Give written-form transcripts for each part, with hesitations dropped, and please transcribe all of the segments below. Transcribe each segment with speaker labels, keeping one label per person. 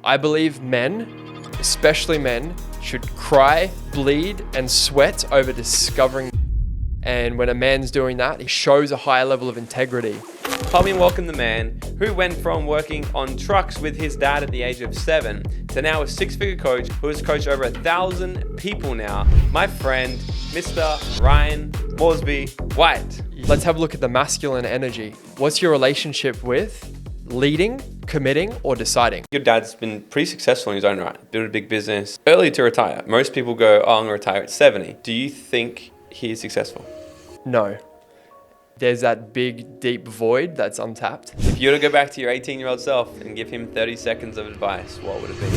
Speaker 1: I believe men, especially men, should cry, bleed, and sweat over discovering. And when a man's doing that, he shows a higher level of integrity.
Speaker 2: Help me welcome the man who went from working on trucks with his dad at the age of 7 to now a six-figure coach who has coached over 1,000 people now. My friend, Mr. Ryan Morseby-White.
Speaker 1: Let's have a look at the masculine energy. What's your relationship with leading, committing, or deciding?
Speaker 2: Your dad's been pretty successful in his own right, built a big business, early to retire. Most people go, oh, I'm going to retire at 70. Do you think he is successful?
Speaker 1: No. There's that big, deep void that's untapped.
Speaker 2: If you were to go back to your 18-year-old self and give him 30 seconds of advice, what would it be?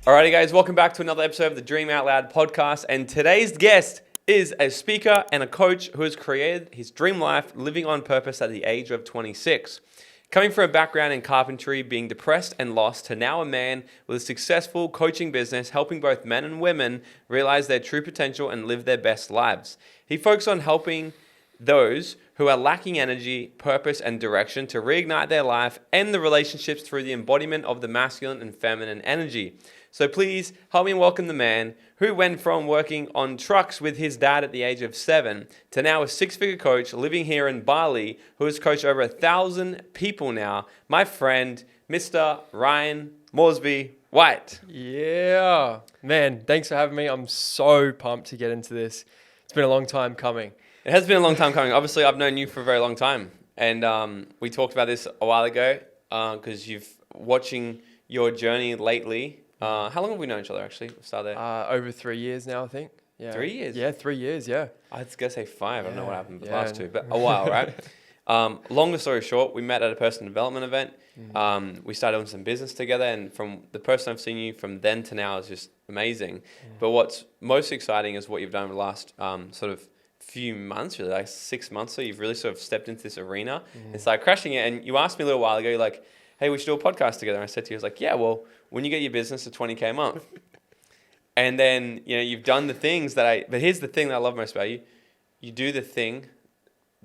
Speaker 2: Alrighty guys, welcome back to another episode of the Dream Out Loud podcast, and today's guest is a speaker and a coach who has created his dream life living on purpose at the age of 26. Coming from a background in carpentry, being depressed and lost, to now a man with a successful coaching business helping both men and women realize their true potential and live their best lives. He focuses on helping those who are lacking energy, purpose, and direction to reignite their life and the relationships through the embodiment of the masculine and feminine energy. So please help me welcome the man who went from working on trucks with his dad at the age of 7 to now a six-figure coach living here in Bali who has coached over 1,000 people now. My friend, Mr. Ryan Morseby-White.
Speaker 1: Yeah. Man, thanks for having me. I'm so pumped to get into this. It's been a long time coming.
Speaker 2: It has been a long time coming. Obviously, I've known you for a very long time. And we talked about this a while ago because you've watching your journey lately. How long have we known each other, actually? We'll start there.
Speaker 1: Over 3 years now, I think. Yeah.
Speaker 2: 3 years?
Speaker 1: Yeah, 3 years, yeah.
Speaker 2: I was going to say 5. I don't know what happened with the last 2, but
Speaker 1: Yeah.
Speaker 2: a while, right? Longer story short, we met at a personal development event. We started doing some business together, and from the person I've seen you from then to now is just amazing. But what's most exciting is what you've done over the last sort of few months, really, like 6 months. So you've really sort of stepped into this arena and started crushing it. And you asked me a little while ago, you're like, hey, we should do a podcast together. And I said to you, I was like, yeah, well, when you get your business to 20K a month. And then, you know, you've done the things but here's the thing that I love most about you. You do the thing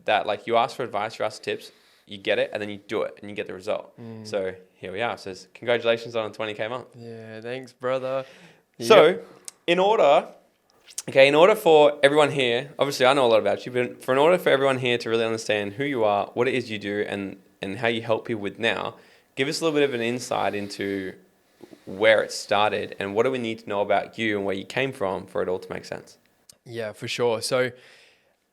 Speaker 2: that, like, you ask for advice, you ask tips, you get it, and then you do it, and you get the result. So here we are. It says, congratulations on a 20K a month.
Speaker 1: Yeah, thanks, brother.
Speaker 2: So in order for everyone here, obviously I know a lot about you, but in order for everyone here to really understand who you are, what it is you do, and how you help people with now, give us a little bit of an insight into where it started and what do we need to know about you and where you came from for it all to make sense.
Speaker 1: Yeah, for sure. So,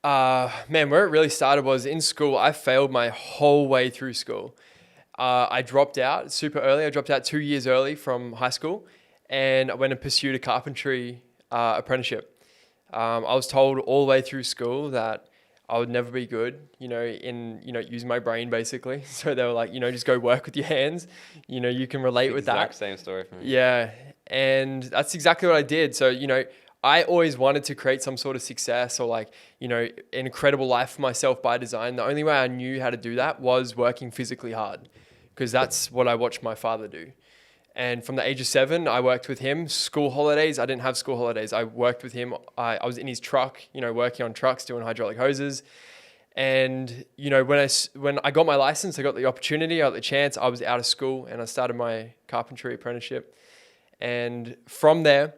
Speaker 1: man, where it really started was in school. I failed my whole way through school. I dropped out super early. I dropped out 2 years early from high school, and I went and pursued a carpentry apprenticeship. I was told all the way through school that I would never be good, using my brain basically. So they were like, just go work with your hands. You can relate with that.
Speaker 2: Exact same story for me.
Speaker 1: Yeah. And that's exactly what I did. So, I always wanted to create some sort of success or an incredible life for myself by design. The only way I knew how to do that was working physically hard, because that's what I watched my father do. And from the age of 7, I worked with him. School holidays, I didn't have school holidays. I worked with him. I was in his truck, working on trucks, doing hydraulic hoses. And, when I got my license, I got the opportunity, I got the chance. I was out of school and I started my carpentry apprenticeship. And from there,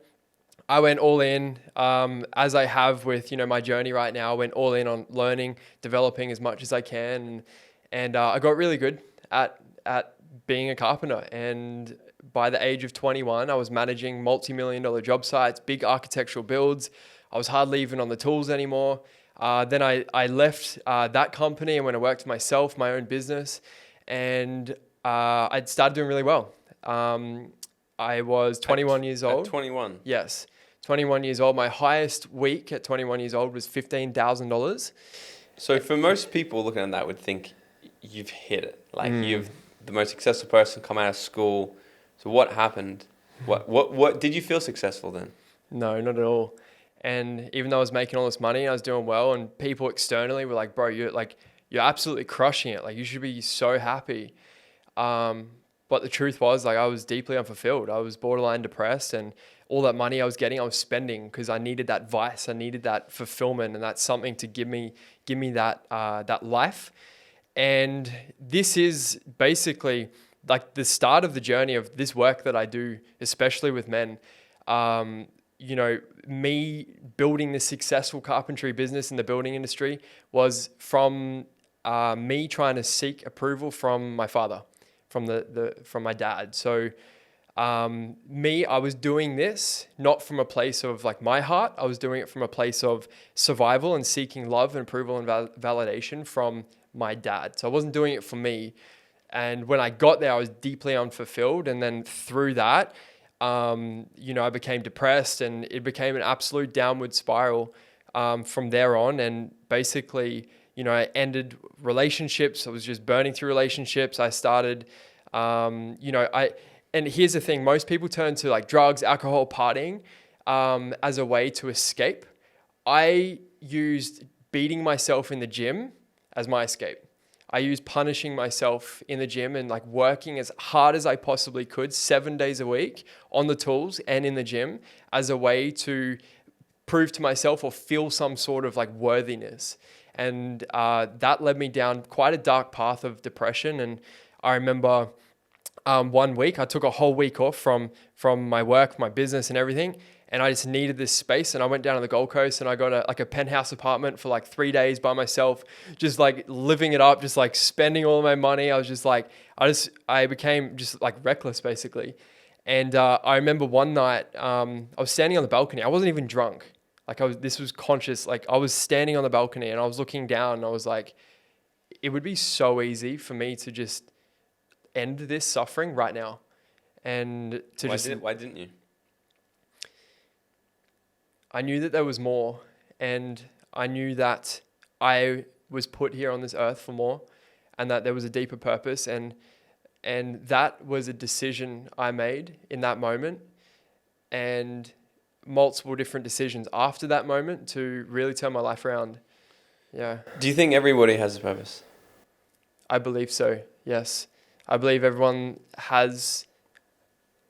Speaker 1: I went all in, as I have with, my journey right now. I went all in on learning, developing as much as I can. And I got really good at being a carpenter. And by the age of 21, I was managing multi-million-dollar job sites, big architectural builds. I was hardly even on the tools anymore. Then I left that company and went and worked for myself, my own business, and I started doing really well. I was 21 years old.
Speaker 2: At 21?
Speaker 1: Yes, 21 years old. My highest week at 21 years old was $15,000.
Speaker 2: So for most people looking at that would think you've hit it. Like you've the most successful person come out of school. So what happened? What did you feel successful then?
Speaker 1: No, not at all. And even though I was making all this money, I was doing well, and people externally were like, bro, you're absolutely crushing it. Like, you should be so happy. But the truth was, like, I was deeply unfulfilled. I was borderline depressed, and all that money I was getting, I was spending because I needed that vice. I needed that fulfillment, and that's something to give me that life. And this is basically like the start of the journey of this work that I do, especially with men. Me building this successful carpentry business in the building industry was from me trying to seek approval from my father, from my dad. So I was doing this not from a place of like my heart. I was doing it from a place of survival and seeking love and approval and validation from my dad. So I wasn't doing it for me. And when I got there, I was deeply unfulfilled. And then through that, I became depressed, and it became an absolute downward spiral from there on. And basically, I ended relationships. I was just burning through relationships. I started, and here's the thing, most people turn to like drugs, alcohol, partying as a way to escape. I used beating myself in the gym as my escape. I used punishing myself in the gym and like working as hard as I possibly could 7 days a week on the tools and in the gym as a way to prove to myself or feel some sort of like worthiness. And that led me down quite a dark path of depression. And I remember 1 week, I took a whole week off from my work, my business and everything. And I just needed this space. And I went down to the Gold Coast and I got a penthouse apartment for like 3 days by myself, just like living it up, just like spending all of my money. I was just like, I became just like reckless basically. And I remember one night, I was standing on the balcony. I wasn't even drunk. This was conscious. Like I was standing on the balcony and I was looking down and I was like, it would be so easy for me to just end this suffering right now. And
Speaker 2: why didn't you?
Speaker 1: I knew that there was more, and I knew that I was put here on this earth for more, and that there was a deeper purpose, and that was a decision I made in that moment, and multiple different decisions after that moment to really turn my life around. Yeah.
Speaker 2: Do you think everybody has a purpose?
Speaker 1: I believe so, yes. I believe everyone has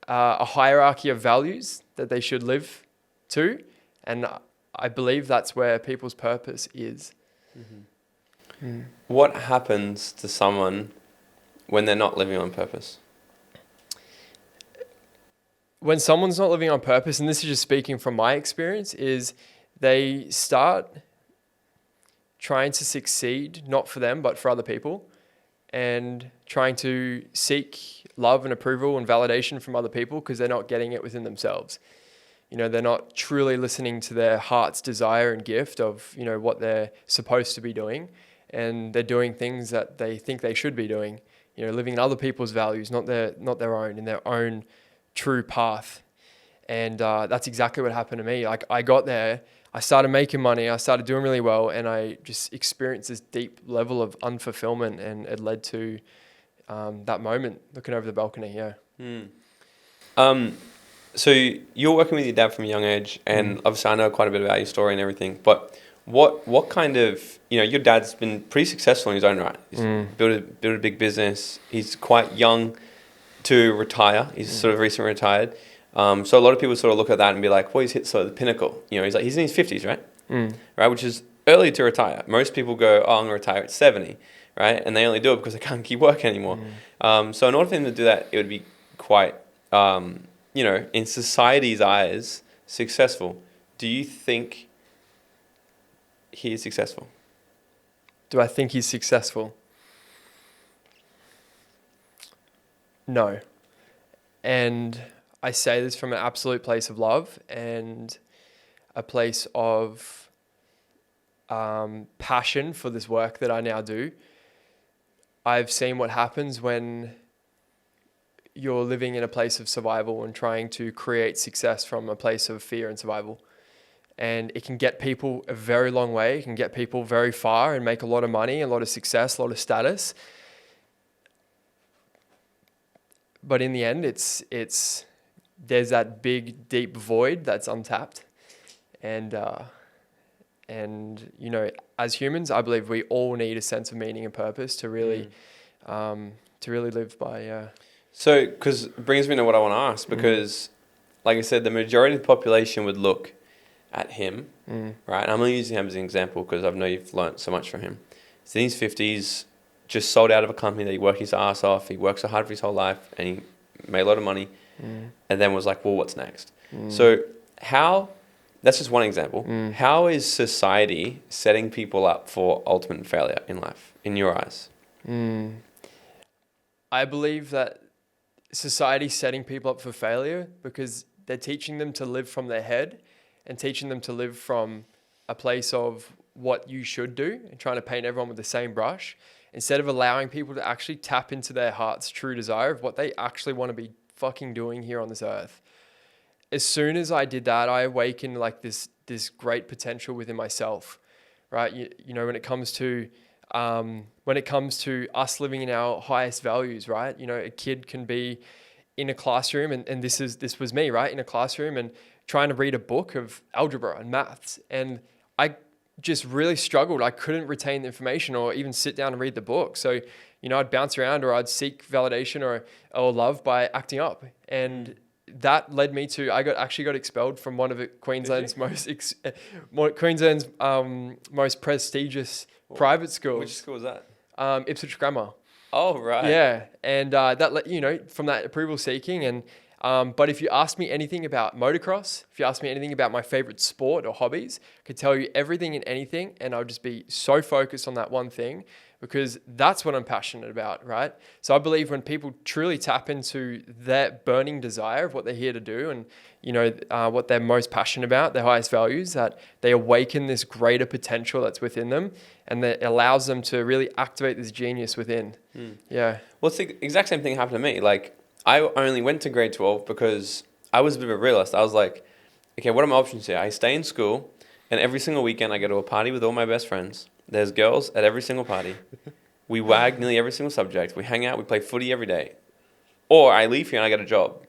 Speaker 1: a hierarchy of values that they should live to. And I believe that's where people's purpose is.
Speaker 2: Mm-hmm. Mm. What happens to someone when they're not living on purpose?
Speaker 1: When someone's not living on purpose, and this is just speaking from my experience, is they start trying to succeed, not for them, but for other people, and trying to seek love and approval and validation from other people because they're not getting it within themselves. They're not truly listening to their heart's desire and gift of, what they're supposed to be doing. And they're doing things that they think they should be doing, living in other people's values, not their own, in their own true path. And that's exactly what happened to me. Like I got there, I started making money, I started doing really well, and I just experienced this deep level of unfulfillment, and it led to that moment looking over the balcony. Yeah.
Speaker 2: So you're working with your dad from a young age, and obviously I know quite a bit about your story and everything, but what kind of, your dad's been pretty successful in his own right. He's built a big business. He's quite young to retire. He's sort of recently retired. So a lot of people sort of look at that and be like, well, he's hit sort of the pinnacle. He's in his 50s, right? Right, which is early to retire. Most people go, I'm going to retire at 70, right? And they only do it because they can't keep working anymore. So in order for him to do that, it would be quite... in society's eyes, successful. Do you think he is successful?
Speaker 1: Do I think he's successful? No. And I say this from an absolute place of love and a place of passion for this work that I now do. I've seen what happens when you're living in a place of survival and trying to create success from a place of fear and survival. And it can get people a very long way. It can get people very far and make a lot of money, a lot of success, a lot of status. But in the end, there's that big, deep void that's untapped. And And, you know, as humans, I believe we all need a sense of meaning and purpose to really live by.
Speaker 2: So, because it brings me to what I want to ask, because like I said, the majority of the population would look at him, right? And I'm only using him as an example because I know you've learned so much from him. He's in his 50s, just sold out of a company that he worked his ass off. He worked so hard for his whole life and he made a lot of money and then was like, well, what's next? So that's just one example. How is society setting people up for ultimate failure in life, in your eyes?
Speaker 1: I believe that society's setting people up for failure because they're teaching them to live from their head and teaching them to live from a place of what you should do and trying to paint everyone with the same brush instead of allowing people to actually tap into their heart's true desire of what they actually want to be fucking doing here on this earth. As soon as I did that, I awakened like this great potential within myself, right? You know, when it comes to us living in our highest values, right? You know, a kid can be in a classroom and this was me, right? In a classroom and trying to read a book of algebra and maths. And I just really struggled. I couldn't retain the information or even sit down and read the book. So, you know, I'd bounce around or I'd seek validation or love by acting up. And that led me to, actually got expelled from one of Queensland's most prestigious private schools.
Speaker 2: Which school was that?
Speaker 1: Ipswich Grammar.
Speaker 2: Oh, right.
Speaker 1: Yeah. And that let, you know, from that approval seeking. And but if you ask me anything about motocross, if you ask me anything about my favorite sport or hobbies, I could tell you everything and anything. And I'll just be so focused on that one thing because that's what I'm passionate about, right? So I believe when people truly tap into their burning desire of what they're here to do and, you know, what they're most passionate about, their highest values, that they awaken this greater potential that's within them and that allows them to really activate this genius within. Yeah.
Speaker 2: Well, it's the exact same thing happened to me. Like, I only went to grade 12 because I was a bit of a realist. I was like, okay, what are my options here? I stay in school and every single weekend I go to a party with all my best friends. There's girls at every single party. We wag nearly every single subject. We hang out. We play footy every day. Or I leave here and I get a job.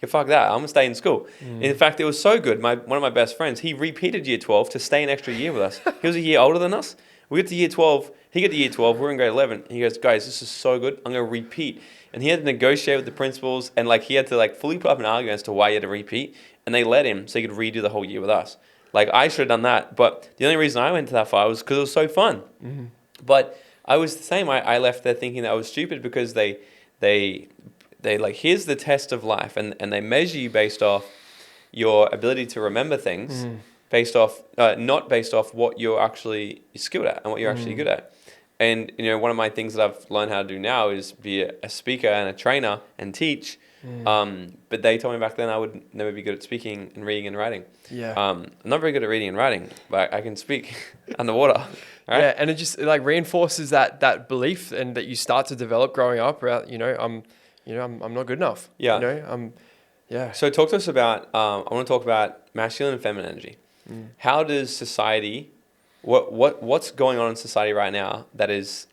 Speaker 2: Yeah, fuck that. I'm going to stay in school. In fact, it was so good. One of my best friends, he repeated year 12 to stay an extra year with us. He was a year older than us. We get to year 12. He got to year 12. We're in grade 11. He goes, guys, this is so good. I'm going to repeat. And he had to negotiate with the principals and like he had to like fully put up an argument as to why he had to repeat. And they let him so he could redo the whole year with us. Like I should have done that. But the only reason I went to that far was because it was so fun. But I was the same. I left there thinking that I was stupid because they like, here's the test of life. And they measure you based off your ability to remember things based off, not based off what you're actually skilled at and what you're actually good at. And, you know, one of my things that I've learned how to do now is be a speaker and a trainer and teach. But they told me back then I would never be good at speaking and reading and writing.
Speaker 1: Yeah.
Speaker 2: I'm not very good at reading and writing, but I can speak underwater. Right?
Speaker 1: Yeah. And it just like reinforces that belief and that you start to develop growing up around, I'm not good enough.
Speaker 2: Yeah.
Speaker 1: You know, yeah.
Speaker 2: So talk to us about, I want to talk about masculine and feminine energy. How does society, what's going on in society right now that is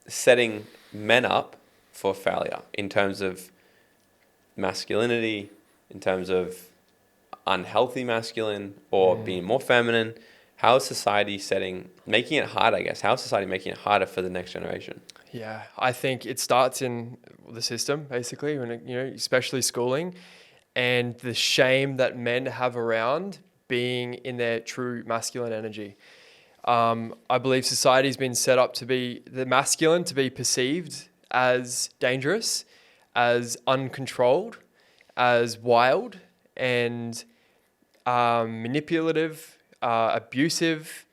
Speaker 2: setting men up for failure in terms of masculinity, in terms of unhealthy masculine or being more feminine? How is society making it hard, I guess? How is society making it harder for the next generation?
Speaker 1: Yeah, I think it starts in the system, basically, when especially schooling, and the shame that men have around being in their true masculine energy. I believe society's been set up to be the masculine to be perceived as dangerous, as uncontrolled, as wild, and manipulative, abusive,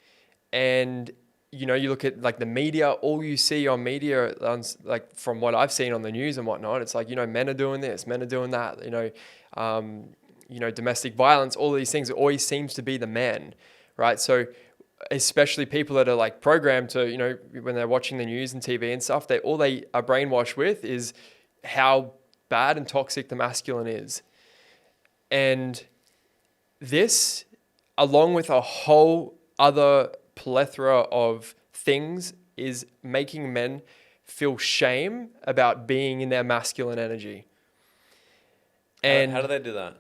Speaker 1: and you look at like the media. All you see on media, like from what I've seen on the news and whatnot, it's like men are doing this, men are doing that. Domestic violence, all these things. It always seems to be the men, right? So especially people that are like programmed to, when they're watching the news and TV and stuff, all they are brainwashed with is how bad and toxic the masculine is. And this, along with a whole other plethora of things, is making men feel shame about being in their masculine energy. And
Speaker 2: how do they do that?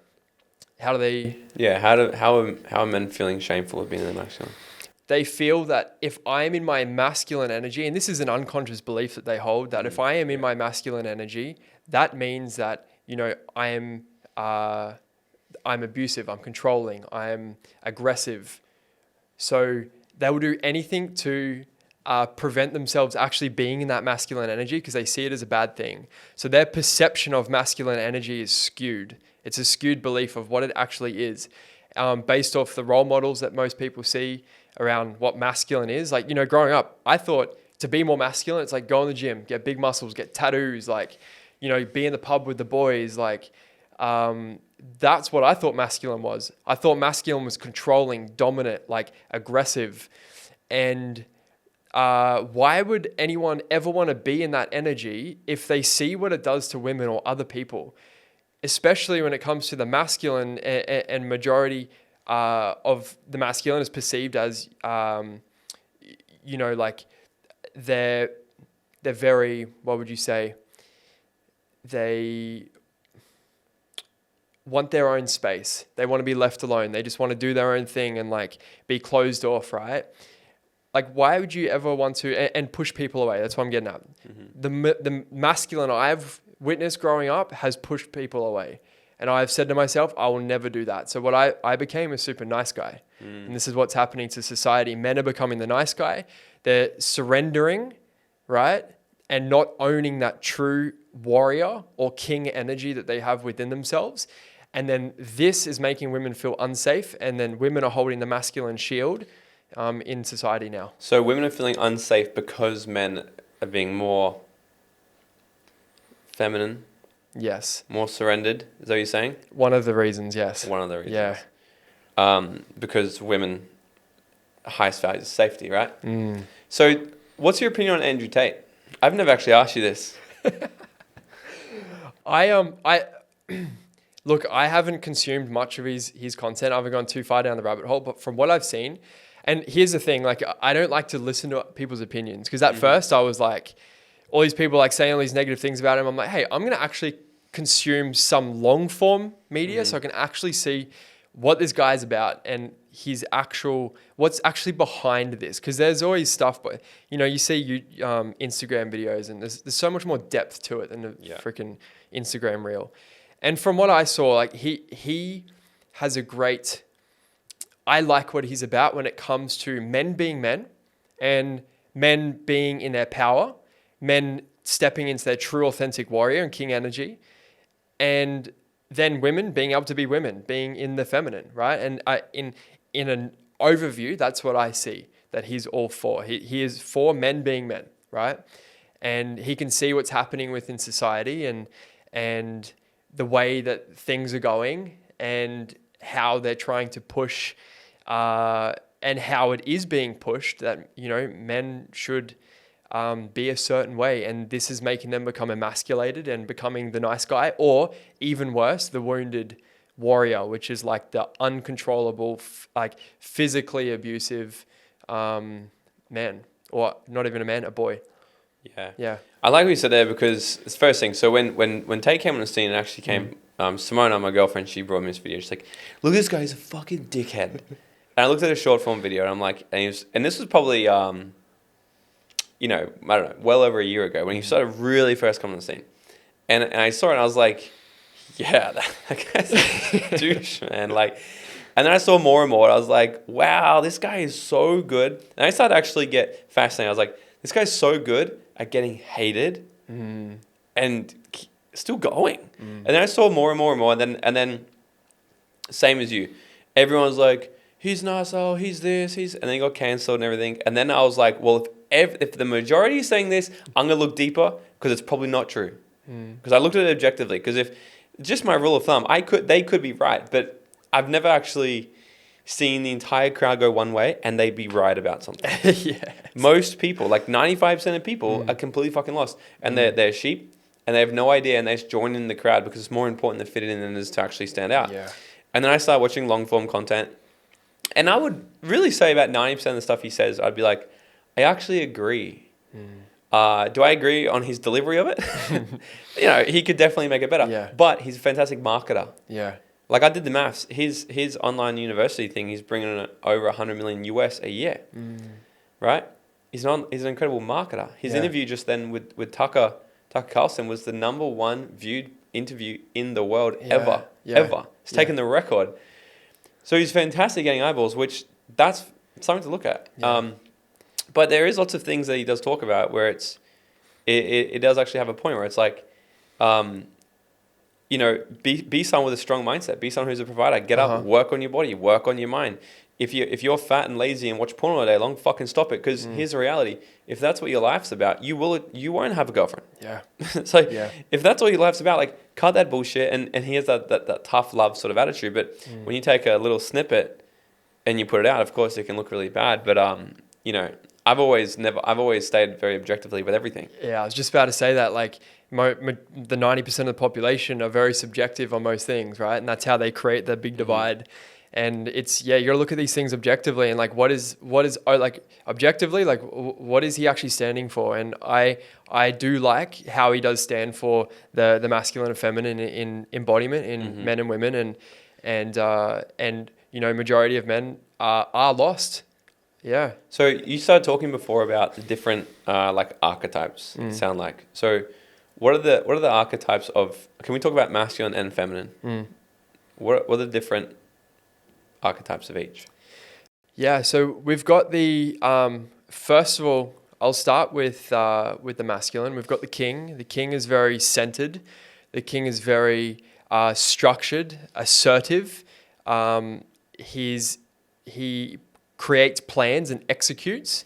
Speaker 1: How do they?
Speaker 2: Yeah, how are men feeling shameful of being in their masculine?
Speaker 1: they feel that if I am in my masculine energy, and this is an unconscious belief that they hold, that if I am in my masculine energy, that means that, I'm abusive, I'm controlling, I'm aggressive. So they will do anything to prevent themselves actually being in that masculine energy because they see it as a bad thing. So their perception of masculine energy is skewed. It's a skewed belief of what it actually is, based off the role models that most people see around what masculine is. Like, growing up, I thought to be more masculine, it's like go in the gym, get big muscles, get tattoos, like, be in the pub with the boys. Like, that's what I thought masculine was. I thought masculine was controlling, dominant, like aggressive. And why would anyone ever want to be in that energy if they see what it does to women or other people? Especially when it comes to the masculine, and majority of the masculine is perceived as, like they're very, what would you say? They want their own space. They want to be left alone. They just want to do their own thing and like be closed off, right? Like, why would you ever want to, and push people away? That's what I'm getting at. The masculine I've witnessed growing up has pushed people away. And I've said to myself, I will never do that. So what I became a super nice guy. And this is what's happening to society. Men are becoming the nice guy. They're surrendering, right? And not owning that true warrior or king energy that they have within themselves. And then this is making women feel unsafe. And then women are holding the masculine shield in society now.
Speaker 2: So women are feeling unsafe because men are being more feminine.
Speaker 1: Yes.
Speaker 2: More surrendered. Is that what you're saying?
Speaker 1: One of the reasons, yes.
Speaker 2: One of the reasons.
Speaker 1: Yeah.
Speaker 2: Because women, highest value is safety, right? So what's your opinion on Andrew Tate? I've never actually asked you this.
Speaker 1: Look, I haven't consumed much of his content. I haven't gone too far down the rabbit hole, but from what I've seen, and here's the thing, like, I don't like to listen to people's opinions because at first I was like, all these people like saying all these negative things about him. I'm like, hey, I'm going to actually consume some long form media so I can actually see what this guy's about and what's actually behind this. Because there's always stuff, but you see Instagram videos and there's so much more depth to it than a freaking Instagram reel. And from what I saw, like he has I like what he's about when it comes to men being men and men being in their power, men stepping into their true authentic warrior and king energy, and then women being able to be women, being in the feminine, right? And in an overview, that's what I see that he's all for. He is for men being men, right? And he can see what's happening within society and the way that things are going and how they're trying to push and how it is being pushed that, men should be a certain way, and this is making them become emasculated and becoming the nice guy, or even worse, the wounded warrior, which is like the uncontrollable, like physically abusive man, or not even a man, a boy. Yeah.
Speaker 2: I like what you said there because it's the first thing. So when Tate came on the scene and actually came, Simona, my girlfriend, she brought me this video. She's like, "Look, this guy is a fucking dickhead." And I looked at a short form video and I'm like, and this was probably I don't know, well over a year ago when he started really first coming on the scene. And I saw it and I was like, yeah, that guy's a douche, man. Like, and then I saw more and more and I was like, wow, this guy is so good. And I started to actually get fascinated. I was like, this guy's so good at getting hated and still going. And then I saw more and more and more. And then same as you, everyone's like, he's an asshole, he's this, and then he got cancelled and everything. And then I was like, well, if the majority is saying this, I'm going to look deeper because it's probably not true. Because I looked at it objectively. Because if, just my rule of thumb, they could be right, but I've never actually seen the entire crowd go one way and they be right about something.
Speaker 1: Yes.
Speaker 2: Most people, like 95% of people are completely fucking lost. And they're sheep and they have no idea and they just join in the crowd because it's more important to fit in than it is to actually stand out. Yeah. And then I started watching long form content. And I would really say about 90% of the stuff he says, I'd be like, I actually agree. Do I agree on his delivery of it? He could definitely make it better. Yeah. But he's a fantastic marketer.
Speaker 1: Yeah.
Speaker 2: Like I did the maths. His online university thing, he's bringing in over 100 million US a year, right? He's an incredible marketer. His interview just then with Tucker Carlson was the number one viewed interview in the world ever. It's taken the record. So he's fantastic getting eyeballs, which that's something to look at.
Speaker 1: Yeah.
Speaker 2: But there is lots of things that he does talk about where it does actually have a point where it's like, be someone with a strong mindset. Be someone who's a provider. Get up, work on your body, work on your mind. If you're fat and lazy and watch porn all day long, fucking stop it. Because here's the reality: if that's what your life's about, you won't have a girlfriend.
Speaker 1: Yeah.
Speaker 2: So if that's all your life's about, like cut that bullshit. And he has that tough love sort of attitude. But when you take a little snippet and you put it out, of course it can look really bad. But I've always stayed very objectively with everything.
Speaker 1: Yeah, I was just about to say that, like, the 90% of the population are very subjective on most things, right? And that's how they create the big divide. And it's, you got to look at these things objectively and like, what is like objectively, like what is he actually standing for? And I do like how he does stand for the masculine and feminine in embodiment in men and women, and majority of men are lost. Yeah.
Speaker 2: So you started talking before about the different like archetypes. It sound like. So what are the archetypes of? Can we talk about masculine and feminine? What are the different archetypes of each?
Speaker 1: Yeah. So we've got the first of all, I'll start with the masculine. We've got the king. The king is very centered. The king is very structured, assertive. He creates plans and executes.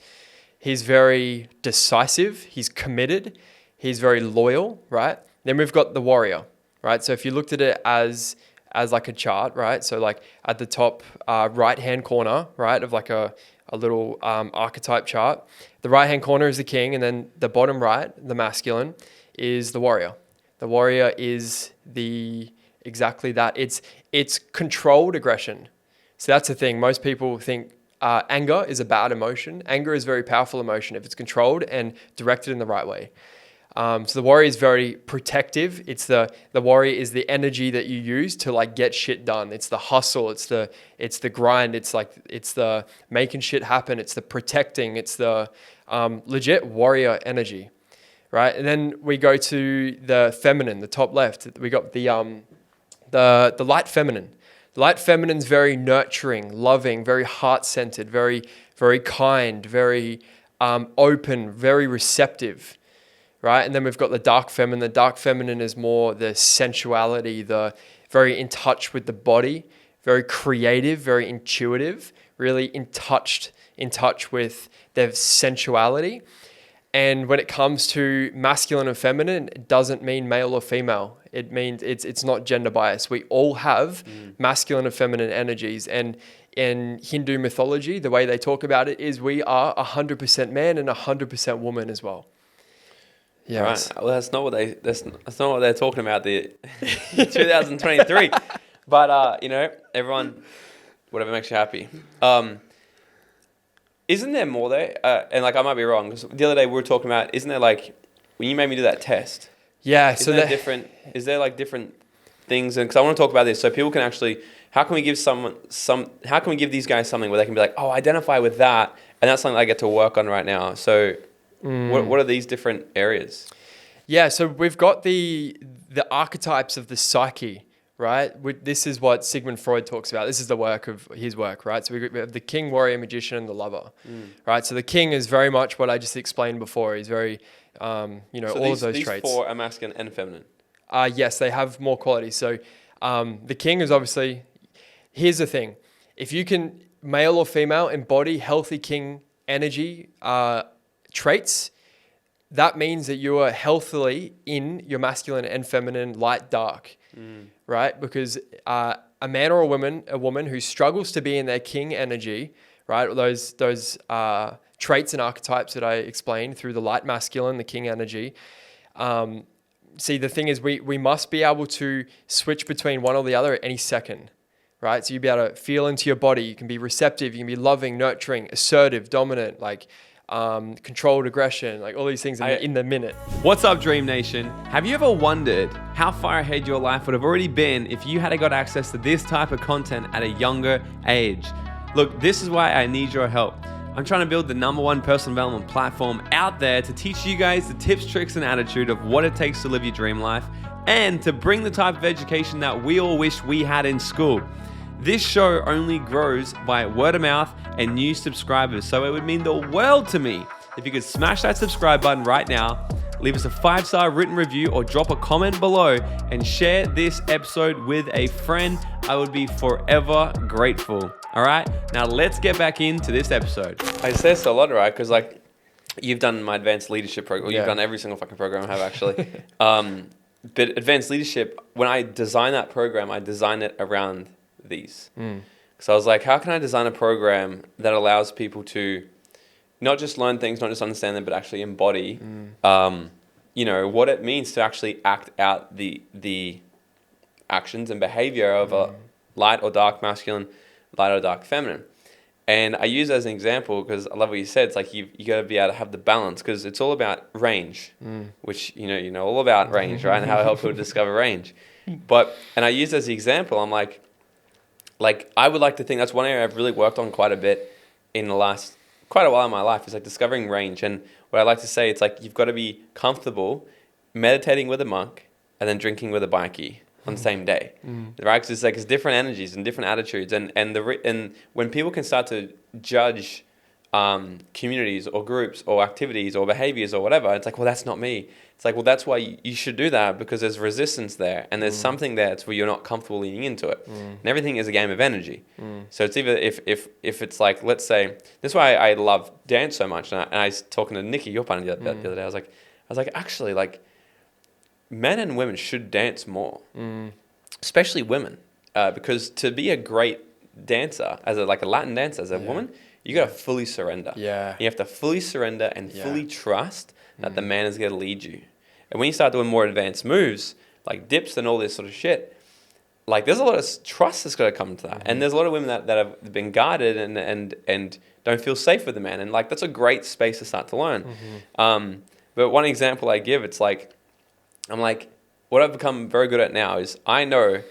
Speaker 1: He's very decisive. He's committed. He's very loyal, right? Then we've got the warrior, right? So if you looked at it as like a chart, right? So like at the top right-hand corner, right, of like a little archetype chart, the right-hand corner is the king, and then the bottom right, the masculine, is the warrior. The warrior is exactly that. It's controlled aggression. So that's the thing. Most people think anger is a bad emotion. Anger is a very powerful emotion if it's controlled and directed in the right way. So the warrior is very protective. It's the warrior is the energy that you use to like get shit done. It's the hustle. It's the grind. It's the making shit happen. It's the protecting. It's the legit warrior energy, right? And then we go to the feminine, the top left. We got the light feminine. Light feminine is very nurturing, loving, very heart-centered, very, very kind, very open, very receptive, right? And then we've got the dark feminine. The dark feminine is more the sensuality, the very in touch with the body, very creative, very intuitive, really in touch with their sensuality. And when it comes to masculine and feminine, it doesn't mean male or female. It means it's not gender biased. We all have masculine and feminine energies. And in Hindu mythology, the way they talk about it is we are 100% man and 100% woman as well.
Speaker 2: Yeah. Right. Well, that's not what they're talking about there. 2023. But everyone, whatever makes you happy. Isn't there more there? And like I might be wrong, because the other day we were talking about, isn't there like when you made me do that test?
Speaker 1: Yeah.
Speaker 2: Is there like different things? And because I want to talk about this, so people can actually, how can we give these guys something where they can be like, oh, identify with that, and that's something I get to work on right now. So what are these different areas?
Speaker 1: Yeah. So we've got the archetypes of the psyche. Right? This is what Sigmund Freud talks about. This is the work of his work, right? So we have the king, warrior, magician, and the lover, right? So the king is very much what I just explained before. He's very, so all of those traits. These
Speaker 2: four are masculine and feminine?
Speaker 1: Yes, they have more qualities. So the king is obviously, here's the thing. If you can, male or female, embody healthy king energy traits, that means that you are healthily in your masculine and feminine light, dark. Right? Because a man or a woman who struggles to be in their king energy, right? Those traits and archetypes that I explained through the light masculine, the king energy. See, the thing is we must be able to switch between one or the other at any second, right? So you'll be able to feel into your body. You can be receptive. You can be loving, nurturing, assertive, dominant, like controlled aggression, like all these things in the minute.
Speaker 2: What's up, Dream Nation? Have you ever wondered how far ahead your life would have already been if you had got access to this type of content at a younger age? Look, this is why I need your help. I'm trying to build the #1 personal development platform out there to teach you guys the tips, tricks, and attitude of what it takes to live your dream life and to bring the type of education that we all wish we had in school. This show only grows by word of mouth and new subscribers, so it would mean the world to me if you could smash that subscribe button right now, leave us a 5-star written review, or drop a comment below and share this episode with a friend. I would be forever grateful. All right, now let's get back into this episode. I say this a lot, right? Because like you've done my advanced leadership program. Well, you've done every single fucking program I have actually. But advanced leadership, when I designed that program, I designed it around these. So I was like, how can I design a program that allows people to not just learn things, not just understand them, but actually embody, what it means to actually act out the actions and behavior of a light or dark masculine, light or dark feminine. And I use it as an example because I love what you said. It's like you got to be able to have the balance, because it's all about range, which you know all about range, right? And how it helps people discover range. And I use it as the example. I'm like I would like to think that's one area I've really worked on quite a bit in the last quite a while in my life, is like discovering range. And what I like to say, it's like you've got to be comfortable meditating with a monk and then drinking with a bikie on the same day, right? Because it's different energies and different attitudes, and when people can start to judge communities or groups or activities or behaviors or whatever, it's like, well, that's not me. It's like, well, that's why you should do that, because there's resistance there and there's something there where you're not comfortable leaning into it. And everything is a game of energy. So it's either if it's like, let's say, that's why I love dance so much. And I was talking to Nikki, your partner, the other day. I was like, actually, like, men and women should dance more, especially women, because to be a great dancer, as a Latin dancer, as a woman, you got to fully surrender.
Speaker 1: Yeah.
Speaker 2: You have to fully surrender and fully trust that the man is going to lead you. And when you start doing more advanced moves, like dips and all this sort of shit, like there's a lot of trust that's got to come to that. And there's a lot of women that have been guarded and don't feel safe with the man. And like, that's a great space to start to learn. But one example I give, it's like, I'm like, what I've become very good at now is I know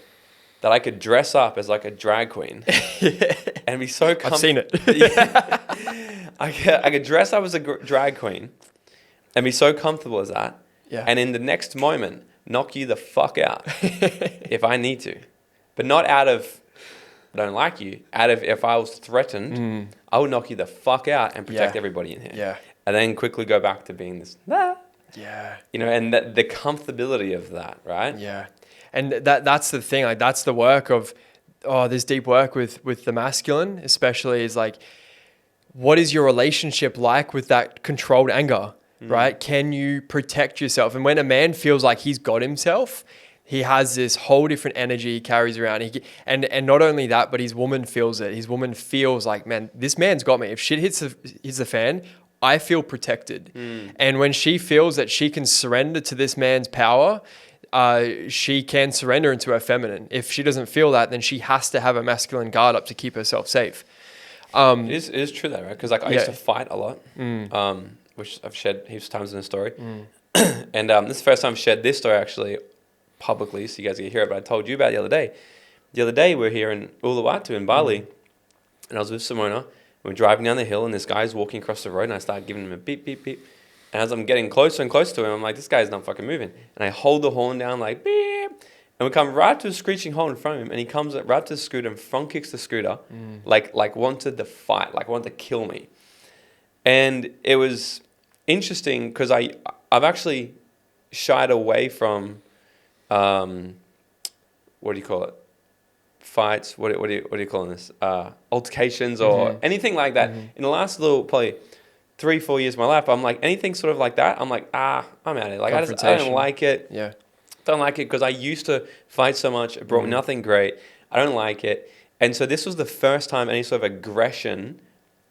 Speaker 2: that I could dress up as like a drag queen and be so comfortable.
Speaker 1: I've seen it.
Speaker 2: I could dress up as a drag queen and be so comfortable as that.
Speaker 1: Yeah.
Speaker 2: And in the next moment, knock you the fuck out if I need to. But not out of, I don't like you. Out of, if I was threatened, I would knock you the fuck out and protect everybody in here.
Speaker 1: Yeah.
Speaker 2: And then quickly go back to being this.
Speaker 1: Yeah.
Speaker 2: And the comfortability of that, right?
Speaker 1: Yeah. And that's the thing, like that's the work of, this deep work with the masculine, especially, is like, what is your relationship like with that controlled anger, right? Can you protect yourself? And when a man feels like he's got himself, he has this whole different energy he carries around. And not only that, but his woman feels it. His woman feels like, man, this man's got me. If shit hits the fan, I feel protected. And when she feels that she can surrender to this man's power, she can surrender into her feminine. If she doesn't feel that, then she has to have a masculine guard up to keep herself safe.
Speaker 2: It is true though, right? Because like I used to fight a lot, which I've shared heaps of times in the story. And this is the first time I've shared this story actually publicly, so you guys can hear it, but I told you about it the other day. The other day we were here in Uluwatu in Bali, and I was with Simona. We were driving down the hill, and this guy's walking across the road, and I started giving him a beep, beep, beep. And as I'm getting closer and closer to him, I'm like, this guy's not fucking moving. And I hold the horn down like, beep. And we come right to a screeching halt in front of him, and he comes right to the scooter and front kicks the scooter, like wanted to fight, like wanted to kill me. And it was interesting because I've actually shied away from, what do you call it? Fights, what do you call this? Altercations or anything like that. In the last probably 3-4 years of my life, I'm like, anything sort of like that, I'm like, I'm out of it. Like, I don't like it.
Speaker 1: Yeah.
Speaker 2: Don't like it because I used to fight so much. It brought nothing great. I don't like it. And so this was the first time any sort of aggression,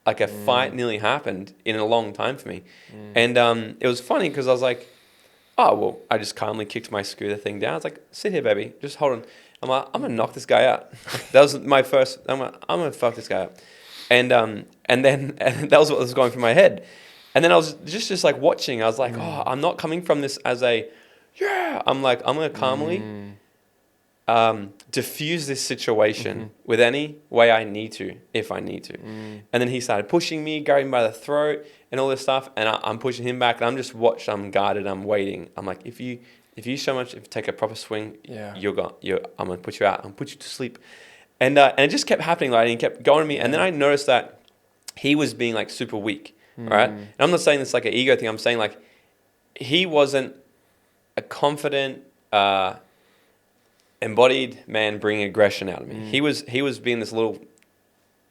Speaker 2: like a fight nearly happened in a long time for me. And it was funny because I was like, oh, well, I just calmly kicked my scooter thing down. I was like, sit here, baby. Just hold on. I'm like, I'm going to knock this guy out. That was my first, I'm going to fuck this guy up. And then that was what was going through my head. And then I was just like watching. I was like, oh, I'm not coming from this as a, yeah. I'm like, I'm going to calmly diffuse this situation with any way I need to, if I need to. And then he started pushing me, grabbing me by the throat and all this stuff. And I'm pushing him back, and I'm just watching. I'm guarded. I'm waiting. I'm like, if you take a proper swing, you're gone. I'm going to put you out. I'm going to put you to sleep. And it just kept happening. Like, and he kept going to me. And then I noticed that he was being like super weak. Right. And I'm not saying this like an ego thing. I'm saying like he wasn't a confident, embodied man bringing aggression out of me. He was being this little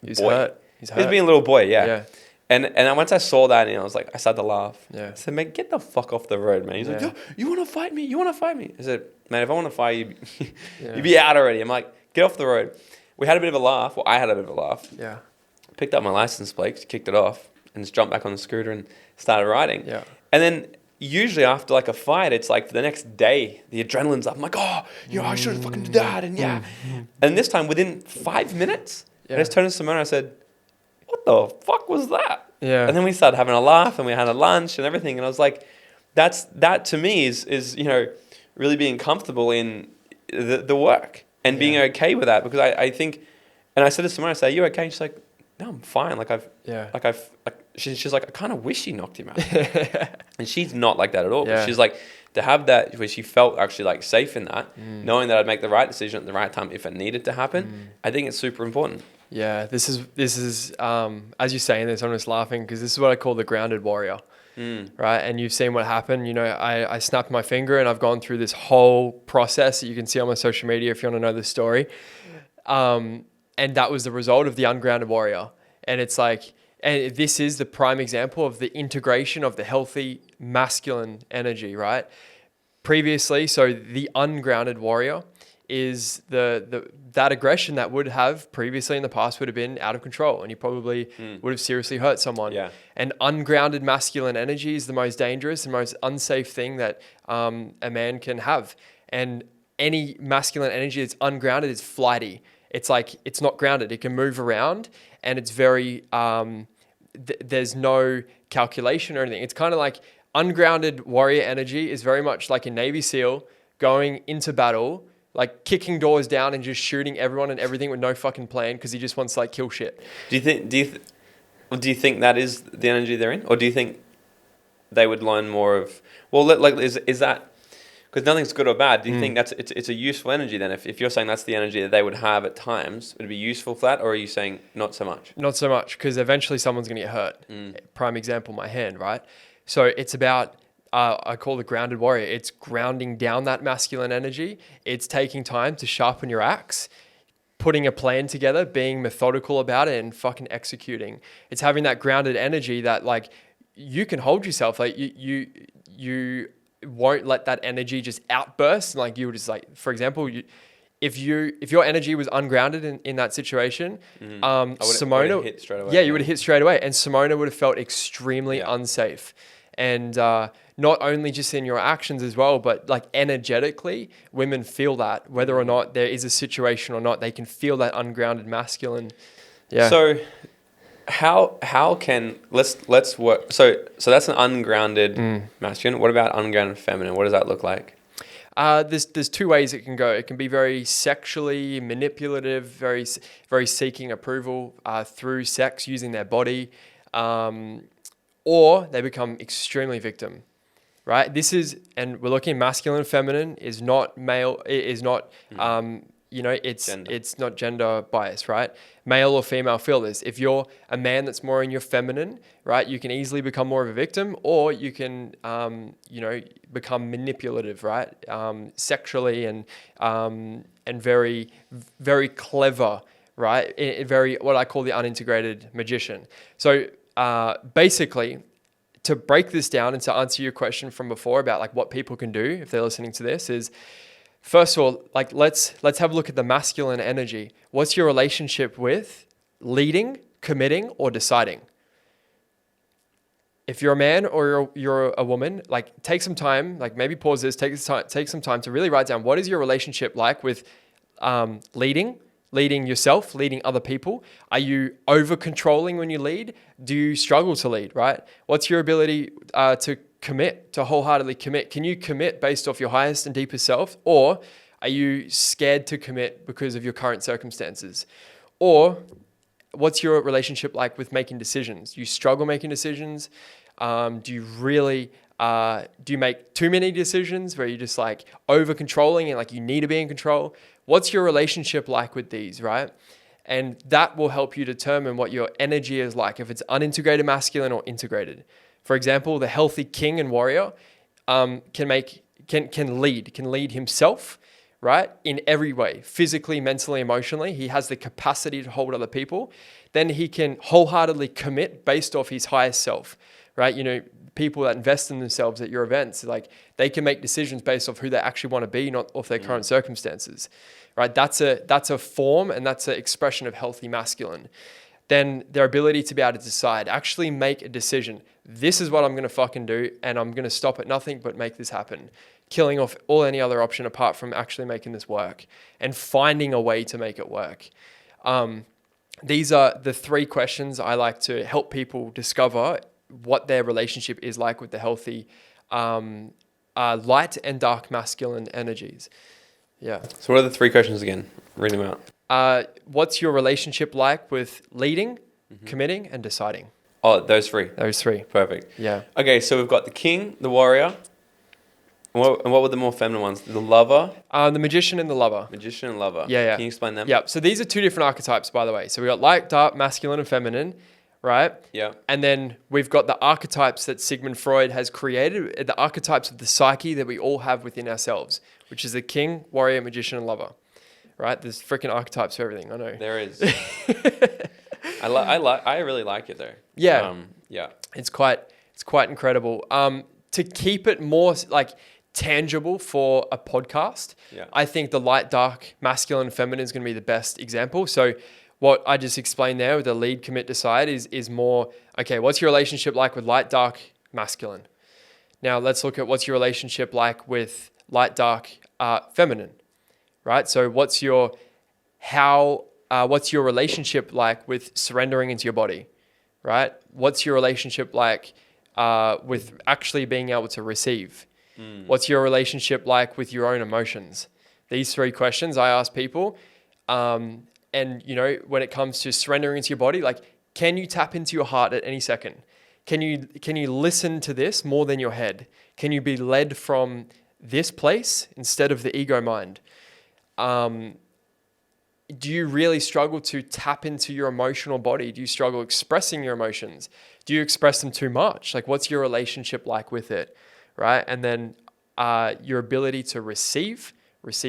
Speaker 1: He's
Speaker 2: boy.
Speaker 1: hurt.
Speaker 2: He was being a little boy, yeah. And then once I saw that, I was like, I started to laugh.
Speaker 1: Yeah.
Speaker 2: I said, man, get the fuck off the road, man. He's like, yo, you want to fight me? You want to fight me? I said, man, if I want to fight you, you'd be out already. I'm like, get off the road. We had a bit of a laugh. Well, I had a bit of a laugh.
Speaker 1: Yeah.
Speaker 2: Picked up my license plate, kicked it off, and just jumped back on the scooter and started riding.
Speaker 1: Yeah.
Speaker 2: And then usually after like a fight, it's like for the next day, the adrenaline's up. I'm like, oh, I should have fucking did that. And and this time within 5 minutes, I just turned to Simone and I said, what the fuck was that?
Speaker 1: Yeah.
Speaker 2: And then we started having a laugh and we had a lunch and everything. And I was like, that to me is really being comfortable in the work and being okay with that. Because I think, and I said to Simone, I said, are you okay? And she's like, no, I'm fine. She's like, I kind of wish he knocked him out. And she's not like that at all. But she's like, to have that where she felt actually like safe in that, knowing that I'd make the right decision at the right time if it needed to happen. I think it's super important.
Speaker 1: Yeah, this is as you're saying this, I'm just laughing because this is what I call the grounded warrior, right? And you've seen what happened. I snapped my finger and I've gone through this whole process that you can see on my social media if you want to know the story. And that was the result of the ungrounded warrior. And it's like, and this is the prime example of the integration of the healthy masculine energy, right? Previously, so the ungrounded warrior is that aggression that would have previously in the past would have been out of control, and you probably would have seriously hurt someone. Yeah. And ungrounded masculine energy is the most dangerous and most unsafe thing that a man can have. And any masculine energy that's ungrounded is flighty. It's like, it's not grounded. It can move around and it's very, there's no calculation or anything. It's kind of like ungrounded warrior energy is very much like a Navy SEAL going into battle, like kicking doors down and just shooting everyone and everything with no fucking plan because he just wants to like kill shit. Do you think that is the energy they're in? Or do you think they would learn more of, is that, because nothing's good or bad. Do you think it's a useful energy then? If you're saying that's the energy that they would have at times, would it be useful for that? Or are you saying not so much? Not so much, because eventually someone's going to get hurt. Prime example, my hand, right? So it's about, I call it grounded warrior. It's grounding down that masculine energy. It's taking time to sharpen your axe, putting a plan together, being methodical about it and fucking executing. It's having that grounded energy that like you can hold yourself. Like you won't let that energy just outburst. Like you would just like, for example, if your energy was ungrounded in that situation, Simona, hit straight away. Yeah, you would have hit straight away, and Simona would have felt extremely unsafe. And not only just in your actions as well, but like energetically, women feel that whether or not there is a situation or not, they can feel that ungrounded masculine. Yeah. So how can let's work? So that's an ungrounded masculine. What about ungrounded feminine? What does that look like? There's two ways it can go. It can be very sexually manipulative, very seeking approval through sex, using their body, or they become extremely victim. Right? This is, and we're looking at masculine and feminine is not male. It is not. It's not gender bias, right? Male or female feel this. If you're a man that's more in your feminine, right, you can easily become more of a victim, or you can, become manipulative, right, sexually and very, very clever, right? Very what I call the unintegrated magician. So basically, to break this down and to answer your question from before about like what people can do if they're listening to this is. First of all, like let's have a look at the masculine energy. What's your relationship with leading, committing, or deciding? If you're a man or you're a woman, like take some time, like maybe pause this, take some time to really write down what is your relationship like with leading, leading yourself, leading other people? Are you over controlling when you lead? Do you struggle to lead, right? What's your ability to commit, to wholeheartedly commit? Can you commit based off your highest and deepest self? Or are you scared to commit because of your current circumstances? Or what's your relationship like with making decisions? Do you struggle making decisions? Do you make too many decisions where you're just like over controlling and like you need to be in control? What's your relationship like with these, right? And that will help you determine what your energy is like, if it's unintegrated masculine or integrated. For example, the healthy king and warrior can lead himself, right? In every way, physically, mentally, emotionally. He has the capacity to hold other people. Then he can wholeheartedly commit based off his highest self, right? You know, people that invest in themselves at your events, like they can make decisions based off who they actually want to be, not off their current circumstances, right? That's a form and that's an expression of healthy masculine. Then their ability to be able to decide, actually make a decision. This is what I'm going to fucking do, and I'm going to stop at nothing but make this happen. Killing off all any other option apart from actually making this work and finding a way to make it work. These are the 3 questions I like to help people discover what their relationship is like with the healthy light and dark masculine energies. Yeah.
Speaker 2: So what are the 3 questions again? Read them out.
Speaker 1: What's your relationship like with leading, committing, and deciding?
Speaker 2: Oh, those 3.
Speaker 1: Those 3.
Speaker 2: Perfect.
Speaker 1: Yeah.
Speaker 2: Okay, so we've got the king, the warrior. And what were the more feminine ones? The lover?
Speaker 1: The magician and the lover.
Speaker 2: Magician and lover.
Speaker 1: Yeah.
Speaker 2: Can you explain them?
Speaker 1: Yeah. So these are 2 different archetypes, by the way. So we got light, dark, masculine, and feminine, right?
Speaker 2: Yeah.
Speaker 1: And then we've got the archetypes that Sigmund Freud has created, the archetypes of the psyche that we all have within ourselves, which is the king, warrior, magician, and lover, right? There's freaking archetypes for everything. I know.
Speaker 2: There is. I really like it though.
Speaker 1: Yeah.
Speaker 2: Yeah.
Speaker 1: It's quite incredible. To keep it more like tangible for a podcast, I think the light, dark, masculine, and feminine is going to be the best example. So what I just explained there with the lead, commit, decide is more, okay, what's your relationship like with light, dark, masculine? Now let's look at what's your relationship like with light, dark, feminine, right? So what's your relationship like with surrendering into your body, right? What's your relationship like with actually being able to receive? What's your relationship like with your own emotions? These 3 questions I ask people. And you know, when it comes to surrendering into your body, like, can you tap into your heart at any second? Can you listen to this more than your head? Can you be led from this place instead of the ego mind? Do you really struggle to tap into your emotional body? Do you struggle expressing your emotions? Do you express them too much? Like, what's your relationship like with it, right? And then your ability to receive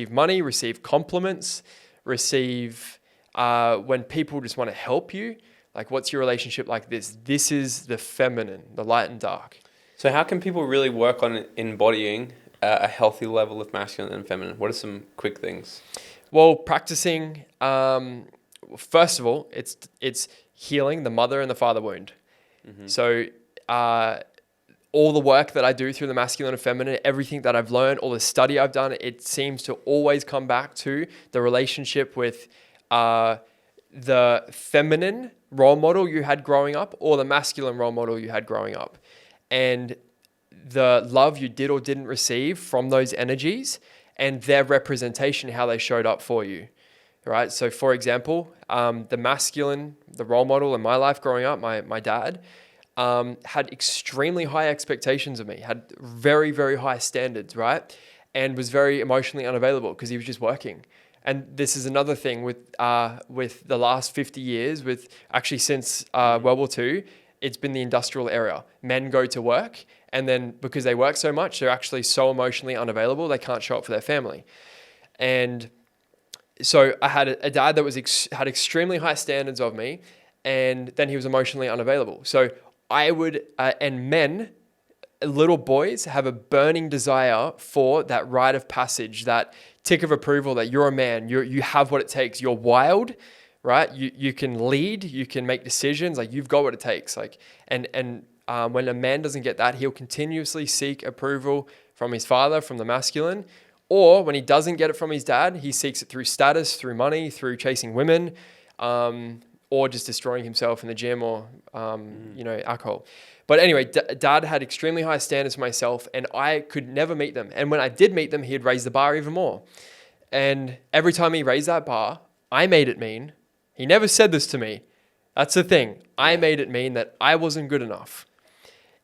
Speaker 1: money, receive compliments, receive when people just want to help you. Like, what's your relationship like this? This is the feminine, the light and dark.
Speaker 2: So how can people really work on embodying a healthy level of masculine and feminine? What are some quick things?
Speaker 1: Well, practicing, first of all, it's healing the mother and the father wound. So all the work that I do through the masculine and feminine, everything that I've learned, all the study I've done, it seems to always come back to the relationship with the feminine role model you had growing up or the masculine role model you had growing up. And the love you did or didn't receive from those energies and their representation, how they showed up for you, right? So for example, the masculine, the role model in my life growing up, my dad, had extremely high expectations of me, had very, very high standards, right? And was very emotionally unavailable because he was just working. And this is another thing with the last 50 years, with actually since World War II, it's been the industrial era. Men go to work, and then because they work so much, they're actually so emotionally unavailable, they can't show up for their family. And so I had a dad that had extremely high standards of me, and then he was emotionally unavailable. So I would, and men, little boys have a burning desire for that rite of passage, that tick of approval that you're a man, you have what it takes, you're wild, right? You can lead, you can make decisions, like you've got what it takes. Like, and when a man doesn't get that, he'll continuously seek approval from his father, from the masculine, Or when he doesn't get it from his dad, he seeks it through status, through money, through chasing women, or just destroying himself in the gym or, alcohol. But anyway, dad had extremely high standards for myself and I could never meet them. And when I did meet them, he'd raise the bar even more. And every time he raised that bar, I made it mean, he never said this to me. That's the thing. I made it mean that I wasn't good enough.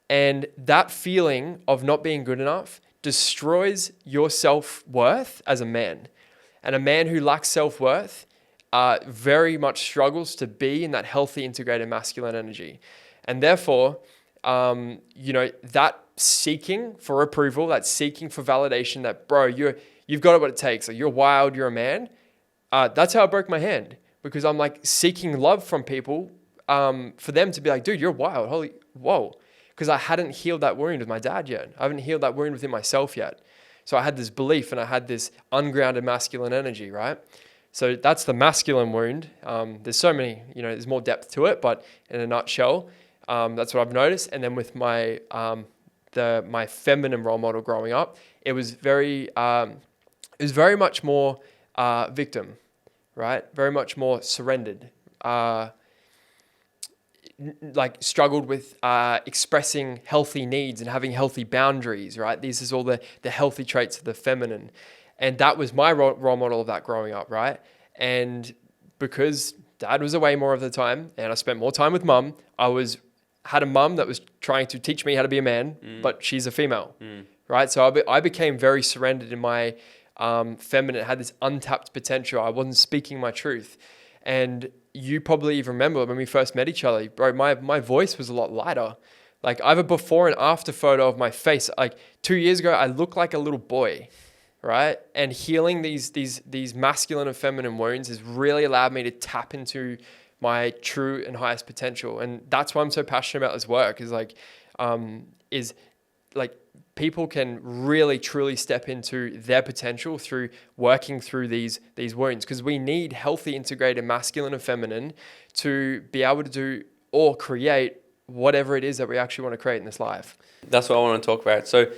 Speaker 1: And that feeling of not being good enough destroys your self-worth as a man. And a man who lacks self-worth very much struggles to be in that healthy, integrated masculine energy. And therefore, that seeking for approval, that seeking for validation, that, bro, you've got what it takes. Like, you're wild, you're a man. That's how I broke my hand, because I'm like seeking love from people for them to be like, dude, you're wild. Holy, whoa. Because I hadn't healed that wound with my dad yet. I haven't healed that wound within myself yet. So I had this belief and I had this ungrounded masculine energy, right? So that's the masculine wound. There's so many, there's more depth to it, but in a nutshell, that's what I've noticed. And then with my my feminine role model growing up, it was very much more victim, right? Very much more surrendered. Like struggled with expressing healthy needs and having healthy boundaries, right? These is all the healthy traits of the feminine. And that was my role model of that growing up, right? And because dad was away more of the time and I spent more time with mum, had a mum that was trying to teach me how to be a man, but she's a female, right? So I became very surrendered in my feminine, had this untapped potential. I wasn't speaking my truth. And you probably even remember when we first met each other, bro, my voice was a lot lighter. Like I have a before and after photo of my face. Like 2 years ago, I looked like a little boy, right? And healing these masculine and feminine wounds has really allowed me to tap into my true and highest potential. And that's why I'm so passionate about this work is people can really truly step into their potential through working through these wounds, because we need healthy, integrated masculine and feminine to be able to do or create whatever it is that we actually want to create in this life.
Speaker 2: That's what I want to talk about. So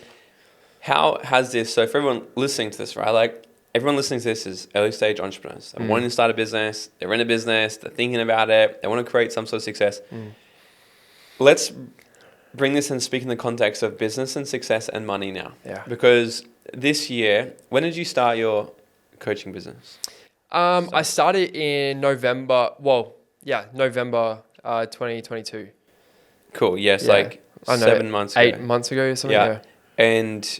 Speaker 2: how has this, so for everyone listening to this, right? Like everyone listening to this is early stage entrepreneurs. They're wanting to start a business, they're in a business, they're thinking about it, they want to create some sort of success. Let's bring this and speak in the context of business and success and money now.
Speaker 1: Yeah.
Speaker 2: Because this year, when did you start your coaching business?
Speaker 1: I started in November. November 2022.
Speaker 2: Cool. Yes,
Speaker 1: Yeah.
Speaker 2: like
Speaker 1: I know,
Speaker 2: 7 months ago.
Speaker 1: 8 months ago or something.
Speaker 2: Yeah. And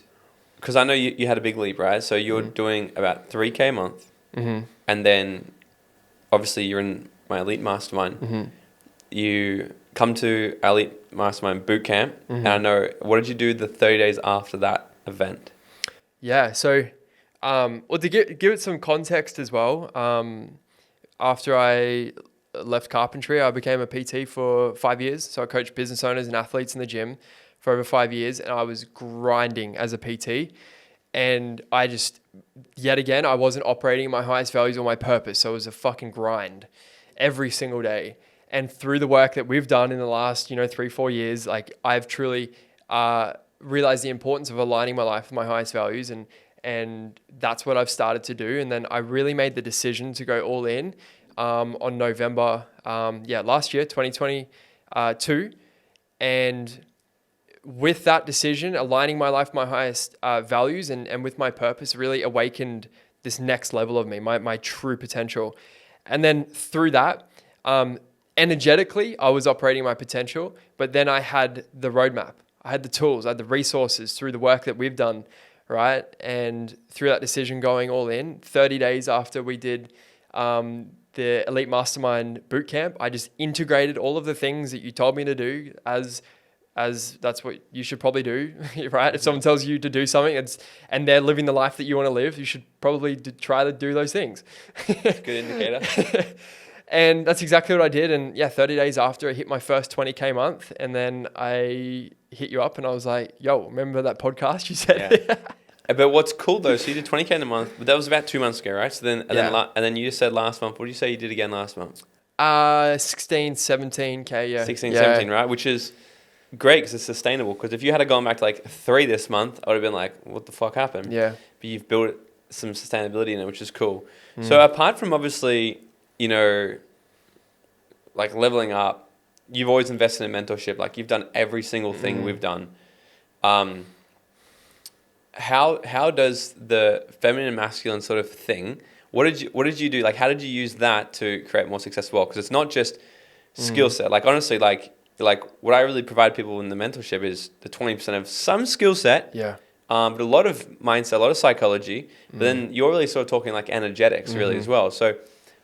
Speaker 2: because I know you had a big leap, right? So you're doing about 3K a month. And then obviously you're in my elite mastermind. You come to our elite mastermind boot camp. And I know, what did you do the 30 days after that event?
Speaker 1: Yeah. So, to give it some context as well, after I left carpentry, I became a PT for 5 years. So I coached business owners and athletes in the gym for over 5 years, and I was grinding as a PT. And I just, yet again, I wasn't operating in my highest values or my purpose. So it was a fucking grind every single day. And through the work that we've done in the last, 3-4 years, like I've truly realized the importance of aligning my life with my highest values. And that's what I've started to do. And then I really made the decision to go all in on November, last year, 2022. And with that decision, aligning my life with my highest values and with my purpose really awakened this next level of me, my true potential. And then through that, energetically, I was operating my potential, but then I had the roadmap. I had the tools, I had the resources through the work that we've done, right? And through that decision going all in, 30 days after we did the Elite Mastermind Bootcamp, I just integrated all of the things that you told me to do as that's what you should probably do, right? If someone tells you to do something and they're living the life that you want to live, you should probably try to do those things.
Speaker 2: Good indicator.
Speaker 1: And that's exactly what I did. And 30 days after I hit my first 20K month, and then I hit you up and I was like, yo, remember that podcast you said?
Speaker 2: Yeah. But what's cool though, so you did 20K in a month, but that was about 2 months ago, right? So then, and then you just said last month, what did you say you did again last month?
Speaker 1: 16, 17K, yeah.
Speaker 2: 16, 17, right? Which is great because it's sustainable. Because if you had gone back to like 3 this month, I would have been like, what the fuck happened?
Speaker 1: Yeah.
Speaker 2: But you've built some sustainability in it, which is cool. So apart from obviously, like leveling up, you've always invested in mentorship. Like you've done every single thing we've done. How does the feminine and masculine sort of thing, what did you do? Like, how did you use that to create more success as well? Because it's not just skill set. Like, honestly, like what I really provide people in the mentorship is the 20% of some skill set.
Speaker 1: Yeah.
Speaker 2: But a lot of mindset, a lot of psychology. But then you're really sort of talking like energetics really as well. So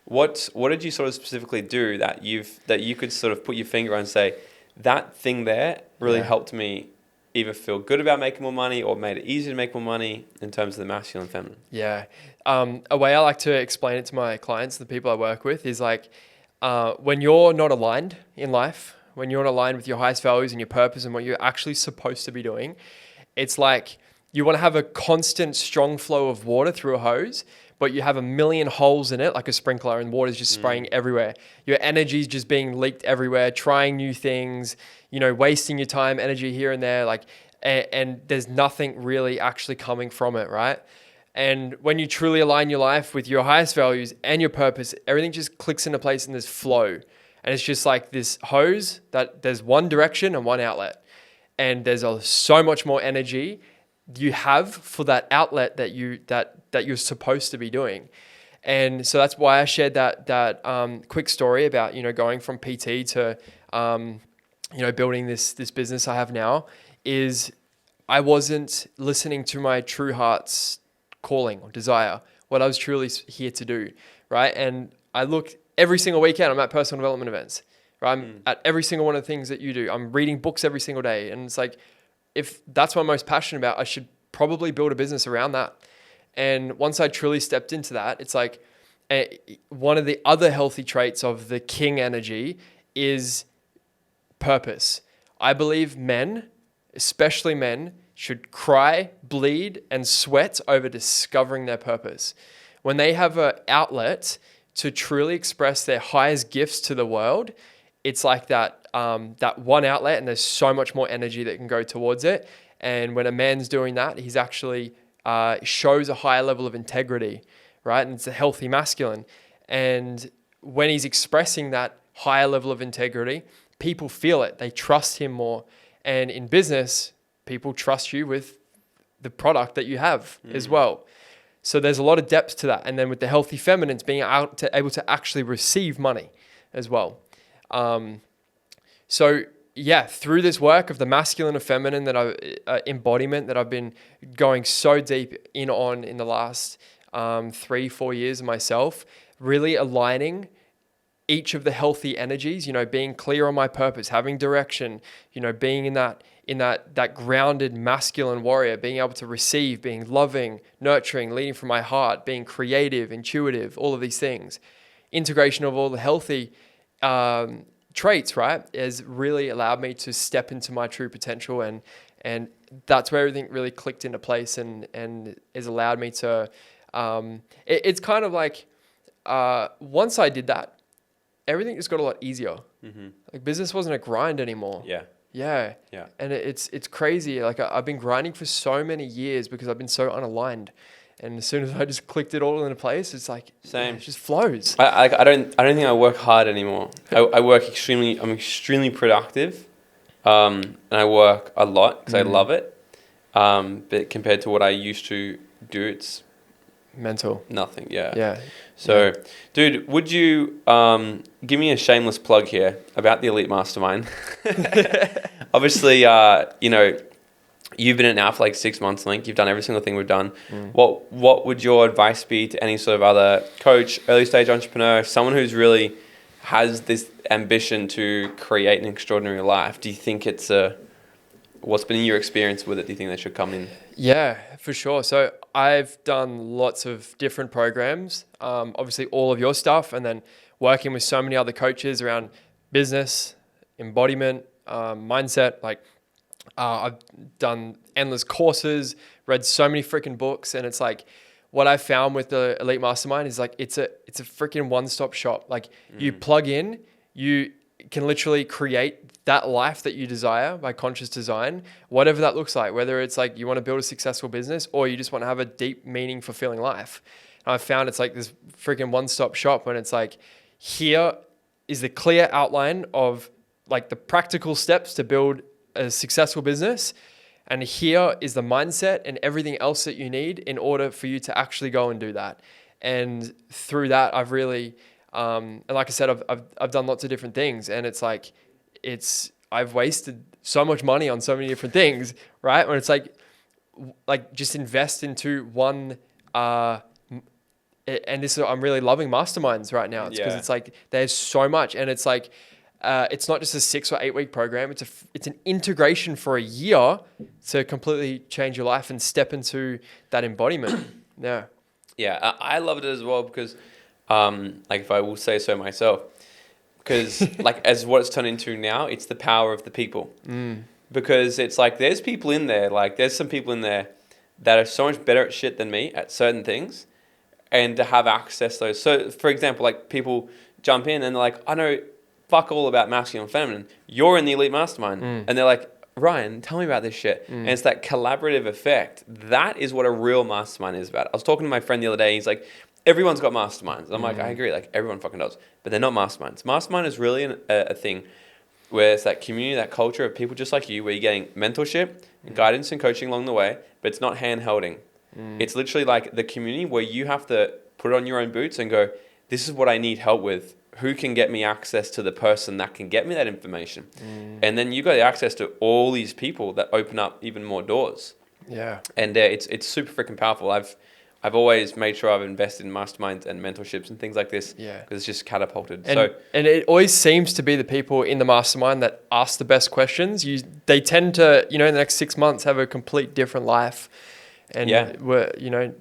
Speaker 2: what did you sort of specifically do that you could sort of put your finger on and say, that thing there really helped me either feel good about making more money or made it easier to make more money in terms of the masculine and feminine?
Speaker 1: Yeah. A way I like to explain it to my clients, the people I work with, is like when you're not aligned in life, when you're not aligned with your highest values and your purpose and what you're actually supposed to be doing, it's like you want to have a constant strong flow of water through a hose, but you have a million holes in it, like a sprinkler, and water's just spraying everywhere. Your energy's just being leaked everywhere, trying new things, wasting your time, energy here and there, like, and there's nothing really actually coming from it, right? And when you truly align your life with your highest values and your purpose, everything just clicks into place and there's flow. And it's just like this hose that there's one direction and one outlet. And there's so much more energy you have for that outlet that you're supposed to be doing. And so that's why I shared that quick story about, going from PT to, building this business I have now, is I wasn't listening to my true heart's calling or desire, what I was truly here to do, right? And I looked every single weekend, I'm at personal development events, right? I'm at every single one of the things that you do. I'm reading books every single day. And it's like, if that's what I'm most passionate about, I should probably build a business around that. And once I truly stepped into that, it's like one of the other healthy traits of the king energy is purpose. I believe men, especially men, should cry, bleed, and sweat over discovering their purpose. When they have an outlet to truly express their highest gifts to the world, it's like that one outlet, and there's so much more energy that can go towards it. And when a man's doing that, he's actually shows a higher level of integrity, right? And it's a healthy masculine. And when he's expressing that higher level of integrity, people feel it. They trust him more. And in business, people trust you with the product that you have as well. So there's a lot of depth to that. And then with the healthy feminines, being able to actually receive money as well. So yeah, through this work of the masculine and feminine embodiment that I've been going so deep in the last 3-4 years of myself, really aligning each of the healthy energies, being clear on my purpose, having direction, being in that grounded masculine warrior, being able to receive, being loving, nurturing, leading from my heart, being creative, intuitive, all of these things. Integration of all the healthy traits, right, has really allowed me to step into my true potential, and that's where everything really clicked into place and has allowed me to it's kind of like once I did that, everything just got a lot easier. Like business wasn't a grind anymore. Yeah. And it's crazy. Like I've been grinding for so many years because I've been so unaligned. And as soon as I just clicked it all into place, it's like
Speaker 2: same.
Speaker 1: It just flows.
Speaker 2: I don't think I work hard anymore. I work I'm extremely productive, and I work a lot because I love it. But compared to what I used to do, it's
Speaker 1: mental.
Speaker 2: Nothing. Yeah.
Speaker 1: Yeah.
Speaker 2: So, dude, would you give me a shameless plug here about the Elite Mastermind? Obviously, you've been in it now for like 6 months, Link. You've done every single thing we've done. What would your advice be to any sort of other coach, early stage entrepreneur, someone who's really has this ambition to create an extraordinary life? Do you think it's what's been your experience with it? Do you think they should come in?
Speaker 1: Yeah, for sure. So I've done lots of different programs, obviously all of your stuff, and then working with so many other coaches around business, embodiment, mindset. Like I've done endless courses, read so many freaking books, and it's like what I found with the Elite Mastermind is like it's a freaking one-stop shop. Like you plug in, you can literally create that life that you desire by conscious design, whatever that looks like, whether it's like you want to build a successful business or you just want to have a deep, meaning, fulfilling life. And I've found it's like this freaking one-stop shop when it's like, here is the clear outline of like the practical steps to build a successful business. And here is the mindset and everything else that you need in order for you to actually go and do that. And through that, I've really, and like I said, I've done lots of different things, and it's like, I've wasted so much money on so many different things, right? When it's like just invest into one, and this is, I'm really loving masterminds right now. It's because it's like, there's so much, and it's like, it's not just a 6 or 8 week program. It's an integration for a year to completely change your life and step into that embodiment. Yeah.
Speaker 2: Yeah, I love it as well because, like if I will say so myself, because like as what it's turned into now, it's the power of the people. Because it's like there's people in there, like there's some people in there that are so much better at shit than me at certain things, and to have access to those. So for example, like people jump in and they're like, I know fuck all about masculine and feminine. You're in the elite mastermind. And they're like, Ryan, tell me about this shit. And it's that collaborative effect. That is what a real mastermind is about. I was talking to my friend the other day. He's like, everyone's got masterminds. I'm like, I agree. Like everyone fucking does. But they're not masterminds. Mastermind is really a thing where it's that community, that culture of people just like you, where you're getting mentorship, guidance and coaching along the way, but it's not hand-holding. It's literally like the community where you have to put on your own boots and go, this is what I need help with. Who can get me access to the person that can get me that information? And then you got access to all these people that open up even more doors.
Speaker 1: Yeah.
Speaker 2: And it's super freaking powerful. I've always made sure I've invested in masterminds and mentorships and things like this. Yeah. Because it's just catapulted.
Speaker 1: And it always seems to be the people in the mastermind that ask the best questions. They tend to, in the next 6 months have a complete different life. And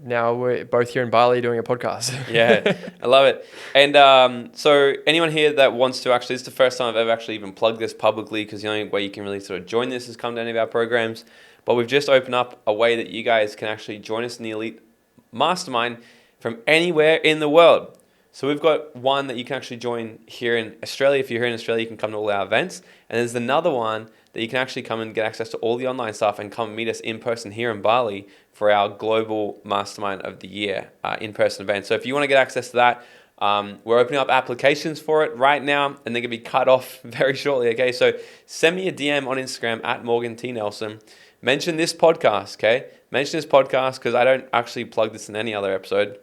Speaker 1: now we're both here in Bali doing a podcast.
Speaker 2: Yeah, I love it. And so anyone here that wants to this is the first time I've ever actually even plugged this publicly, because the only way you can really sort of join this is come to any of our programs. But we've just opened up a way that you guys can actually join us in the Elite Mastermind from anywhere in the world. So we've got one that you can actually join here in Australia. If you're here in Australia, you can come to all our events. And there's another one that you can actually come and get access to all the online stuff and come meet us in person here in Bali for our global mastermind of the year in-person event. So if you want to get access to that, we're opening up applications for it right now, and they're going to be cut off very shortly. Okay, so send me a DM on Instagram at Morgan T. Nelson. Mention this podcast, okay? Mention this podcast because I don't actually plug this in any other episode.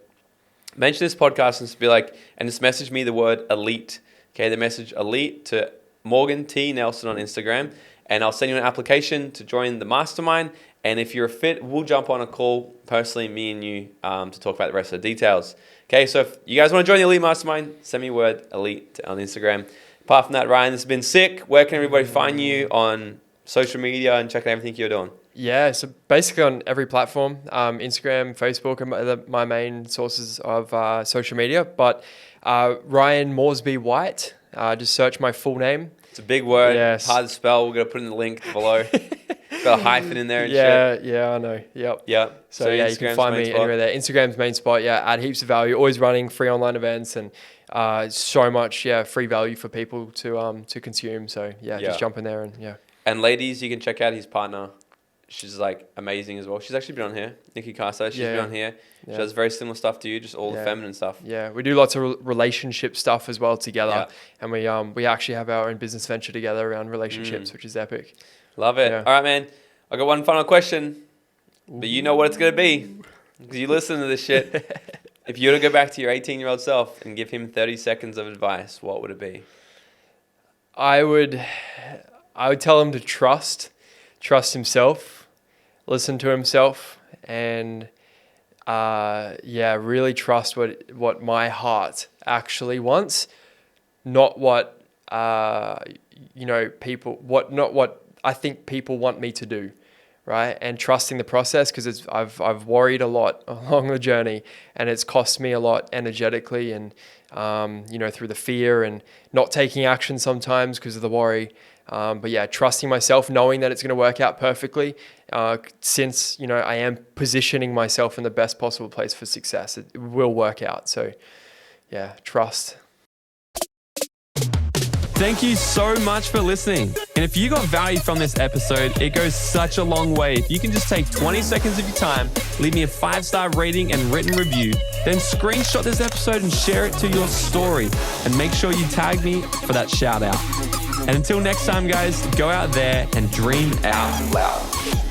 Speaker 2: Mention this podcast and just be like, and just message me the word elite. Okay, the message elite to Morgan T. Nelson on Instagram, and I'll send you an application to join the mastermind. And if you're a fit, we'll jump on a call personally, me and you, to talk about the rest of the details. Okay, so if you guys want to join the Elite Mastermind, send me a word elite on Instagram. Apart from that, Ryan, this has been sick. Where can everybody find you on social media and check out everything you're doing?
Speaker 1: Yeah, so basically on every platform, Instagram, Facebook are my main sources of social media. But Ryan Morseby-White, just search my full name.
Speaker 2: It's a big word,
Speaker 1: yes.
Speaker 2: Hard to spell. We're going to put in the link below. Got a hyphen in there and shit.
Speaker 1: Yeah, I know. Yep.
Speaker 2: Yeah.
Speaker 1: So yeah, you can find me anywhere there. Instagram's main spot. Yeah, add heaps of value. Always running free online events and so much free value for people to consume. So just jump in there and
Speaker 2: And ladies, you can check out his partner. She's like amazing as well. She's actually been on here, Nikki Carso. She's been on here. She does very similar stuff to you, just all the feminine stuff. Yeah,
Speaker 1: we do lots of relationship stuff as well together, and we actually have our own business venture together around relationships, which is epic.
Speaker 2: Love it. Yeah. All right, man. I got one final question, but you know what it's gonna be because you listen to this shit. If you were to go back to your 18-year-old self and give him 30 seconds of advice, what would it be?
Speaker 1: I would tell him to trust himself, listen to himself, and really trust what my heart actually wants, not what what I think people want me to do, right? And trusting the process, because I've worried a lot along the journey, and it's cost me a lot energetically and through the fear and not taking action sometimes because of the worry. But trusting myself, knowing that it's going to work out perfectly, since I am positioning myself in the best possible place for success. It will work out. So trust.
Speaker 2: Thank you so much for listening. And if you got value from this episode, it goes such a long way. If you can just take 20 seconds of your time, leave me a 5-star rating and written review, then screenshot this episode and share it to your story. And make sure you tag me for that shout out. And until next time, guys, go out there and dream out loud.